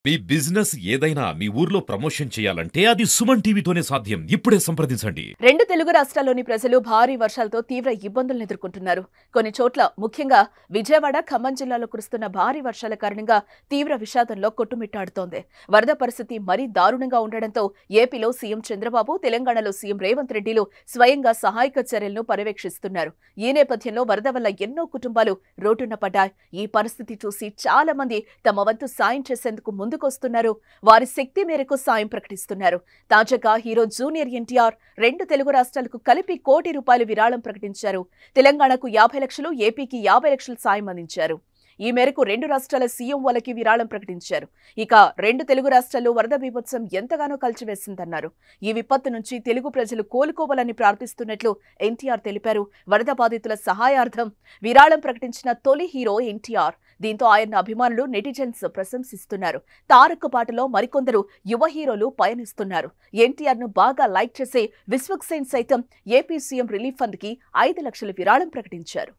మీ business ఏదైనా మీ ఊర్లో promotion చేయాలంటే అది సుమన్ టీవీతోనే సాధ్యం. ఇప్పుడే సంప్రదించండి. రెండు తెలుగు రాష్ట్రాల్లోని ప్రజలు భారీ వర్షాలతో తీవ్ర ఇబ్బందులను ఎదుర్కొంటున్నారు. కొన్ని చోట్ల ముఖ్యంగా విజయవాడ, ఖమ్మం జిల్లాలో కురుస్తున్న భారీ వర్షాల కారణంగా తీవ్ర విషాదంలో కొట్టుమిట్టాడుతోంది. వరద పరిస్థితి మరీ దారుణంగా ఉండడంతో ఏపీలో సీఎం చంద్రబాబు, తెలంగాణలో సీఎం రేవంత్ రెడ్డిలు స్వయంగా సహాయక చర్యలను పర్యవేక్షిస్తున్నారు. ఈ నేపథ్యంలో వరద వల్ల ఎన్నో కుటుంబాలు రోడ్డున పడ్డాయి. ఈ పరిస్థితి చూసి చాలా మంది తమ వంతు సాయం చేసేందుకు ముందుకొస్తున్నారు. వారి శక్తి మేరకు సాయం ప్రకటిస్తున్నారు. తాజాగా హీరో జూనియర్ ఎన్టీఆర్ రెండు తెలుగు రాష్ట్రాలకు కలిపి ₹1 కోటి విరాళం ప్రకటించారు. తెలంగాణకు 50 లక్షలు, ఏపీకి 50 లక్షల సాయం అందించారు. ఈ మేరకు రెండు రాష్ట్రాల సీఎంఓలకి విరాళం ప్రకటించారు. ఇక రెండు తెలుగు రాష్ట్రాల్లో వరద బీభత్సం ఎంతగానో కలిచివేసిందన్నారు. ఈ విపత్తు నుంచి తెలుగు ప్రజలు కోలుకోవాలని ప్రార్థిస్తున్నట్లు ఎన్టీఆర్ తెలిపారు. వరద బాధితుల సహాయార్థం విరాళం ప్రకటించిన తొలి హీరో ఎన్టీఆర్. దీంతో ఆయన అభిమానులు, నెటిజన్స్ ప్రశంసిస్తున్నారు. తారక్ పాటలో మరికొందరు యువ హీరోలు పయనిస్తున్నారు. ఎన్టీఆర్ ను బాగా లైక్ చేసే విశ్వక్సేన్ సైతం ఏపీ సీఎం రిలీఫ్ ఫండ్ కి 5 లక్షల విరాళం ప్రకటించారు.